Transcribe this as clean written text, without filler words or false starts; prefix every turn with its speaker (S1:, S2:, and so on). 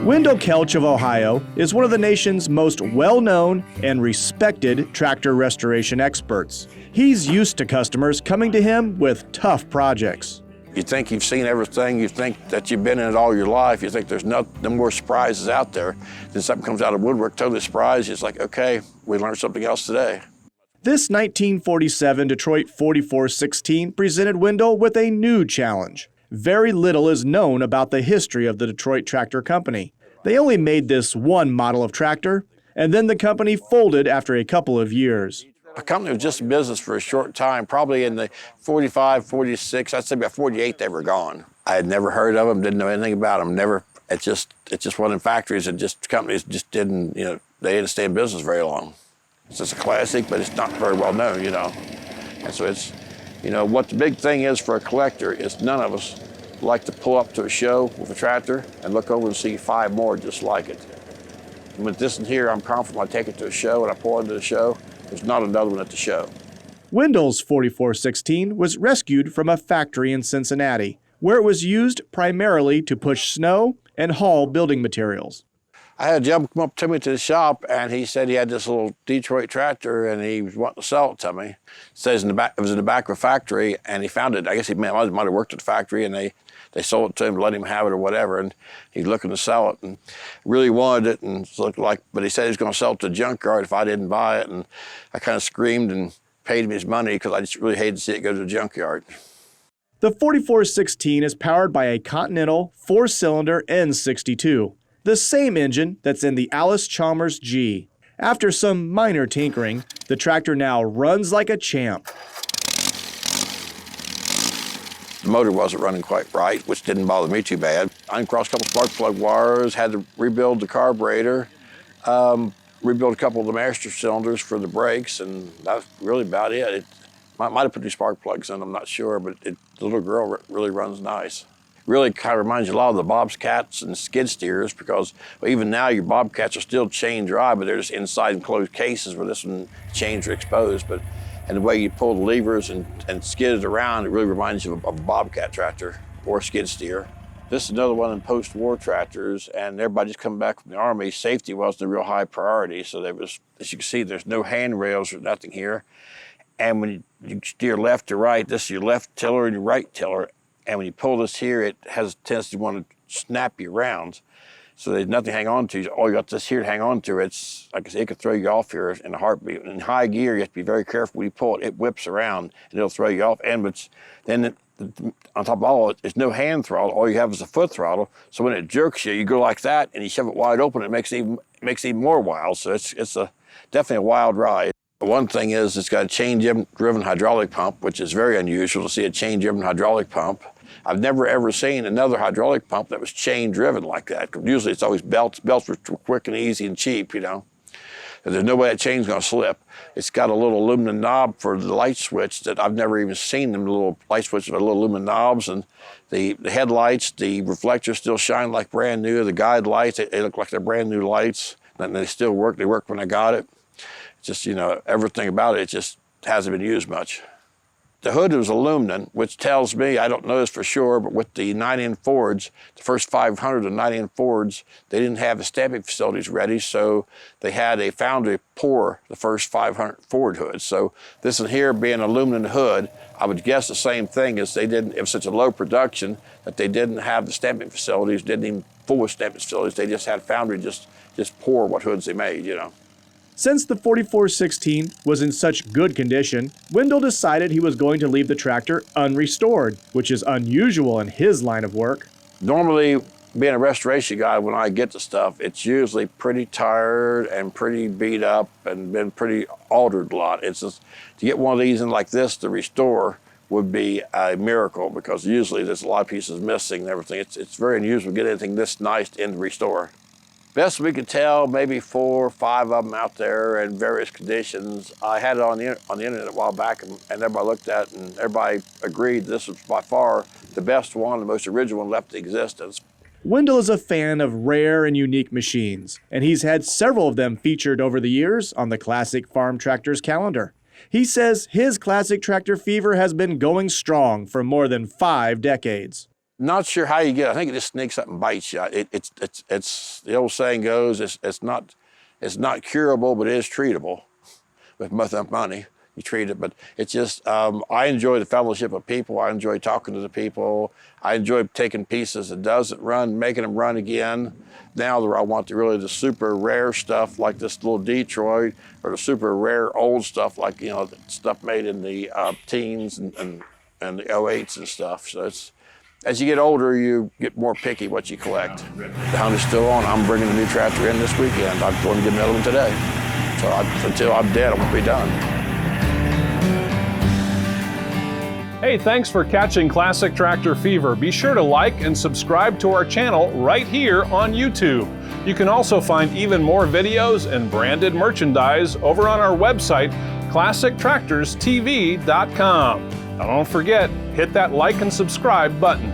S1: Wendell Kelch of Ohio is one of the nation's most well-known and respected tractor restoration experts. He's used to customers coming to him with tough projects.
S2: You think you've seen everything, you think that you've been in it all your life, you think there's no more surprises out there. Then something comes out of woodwork, totally surprised, it's like, okay, we learned something else today.
S1: This 1947 Detroit 4416 presented Wendell with a new challenge. Very little is known about the history of the Detroit Tractor Company. They only made this one model of tractor, and then the company folded after a couple of years.
S2: The company was just in business for a short time, probably in the 45, 46, I'd say about 48 they were gone. I had never heard of them, didn't know anything about them, it's just one of the factories and just companies just didn't, they didn't stay in business very long. It's just a classic, but it's not very well known, And so it's, what the big thing is for a collector is none of us like to pull up to a show with a tractor and look over and see 5 more just like it. And with this one here, I'm confident I take it to a show and I pull into the show, there's not another one at the show.
S1: Wendell's 4416 was rescued from a factory in Cincinnati, where it was used primarily to push snow and haul building materials.
S2: I had a gentleman come up to me to the shop, and he said he had this little Detroit tractor, and he was wanting to sell it to me. It says it was in the back of a factory, and he found it. I guess he might have worked at the factory, and they sold it to him, let him have it or whatever, and he's looking to sell it, and really wanted it, and it looked like, but he said he was going to sell it to a junkyard if I didn't buy it, and I kind of screamed and paid him his money because I just really hated to see it go to the junkyard.
S1: The 4416 is powered by a Continental 4-cylinder N62. The same engine that's in the Allis-Chalmers G. After some minor tinkering, the tractor now runs like a champ.
S2: The motor wasn't running quite right, which didn't bother me too bad. I uncrossed a couple spark plug wires, had to rebuild the carburetor, rebuild a couple of the master cylinders for the brakes, and that's really about it. Might have put new spark plugs in, I'm not sure, but the little girl really runs nice. Really kind of reminds you a lot of the Bobcats and skid steers because even now your Bobcats are still chain drive, but they're just inside enclosed cases where this one chains are exposed. And the way you pull the levers and skid it around, it really reminds you of a Bobcat tractor or skid steer. This is another one of the post-war tractors, and everybody just coming back from the Army, safety wasn't a real high priority. So there was, as you can see, there's no handrails or nothing here. And when you steer left to right, this is your left tiller and your right tiller. And when you pull this here, it has a tendency to want to snap you around. So there's nothing to hang on to. All you got this here to hang on to. It's, like I said, it could throw you off here in a heartbeat. In high gear, you have to be very careful when you pull it. It whips around and it'll throw you off. And then on top of all, there's no hand throttle. All you have is a foot throttle. So when it jerks you, you go like that and you shove it wide open. It makes it even more wild. So it's definitely a wild ride. One thing is it's got a chain-driven hydraulic pump, which is very unusual to see a chain-driven hydraulic pump. I've never ever seen another hydraulic pump that was chain-driven like that. Usually it's always belts. Belts were quick and easy and cheap, There's no way that chain's gonna slip. It's got a little aluminum knob for the light switch that I've never even seen them, little light switches with little aluminum knobs, and the headlights, the reflectors still shine like brand new. The guide lights, they look like they're brand new lights, and they still work. They worked when I got it. Just, everything about it just hasn't been used much. The hood was aluminum, which tells me, I don't know this for sure, but with the 9-in Fords, the first 500 of 9-in Fords, they didn't have the stamping facilities ready, so they had a foundry pour the first 500 Ford hoods. So this one here being an aluminum hood, I would guess the same thing is it was such a low production that they didn't have the stamping facilities, didn't even full with stamping facilities. They just had foundry just pour what hoods they made,
S1: Since the 4416 was in such good condition, Wendell decided he was going to leave the tractor unrestored, which is unusual in his line of work.
S2: Normally, being a restoration guy, when I get the stuff, it's usually pretty tired and pretty beat up and been pretty altered a lot. It's just, to get one of these in like this to restore would be a miracle because usually there's a lot of pieces missing and everything. It's very unusual to get anything this nice in to restore. Best we could tell, maybe 4 or 5 of them out there in various conditions. I had it on the internet a while back, and everybody looked at it, and everybody agreed this was by far the best one, the most original one left in existence.
S1: Wendell is a fan of rare and unique machines, and he's had several of them featured over the years on the Classic Farm Tractors calendar. He says his classic tractor fever has been going strong for more than 5 decades.
S2: Not sure how you get it. I think it just sneaks up and bites you. It's the old saying goes, it's not curable, but it is treatable. With enough money, you treat it. But it's just, I enjoy the fellowship of people. I enjoy talking to the people. I enjoy taking pieces that doesn't run, making them run again. Now I want the super rare stuff like this little Detroit, or the super rare old stuff like, the stuff made in the teens and the 08s and stuff. So it's, as you get older, you get more picky what you collect. The hunt is still on. I'm bringing a new tractor in this weekend. I'm going to get another one today. So until I'm dead, I won't be done.
S3: Hey, thanks for catching Classic Tractor Fever. Be sure to like and subscribe to our channel right here on YouTube. You can also find even more videos and branded merchandise over on our website, ClassicTractorsTV.com. Now don't forget, hit that like and subscribe button.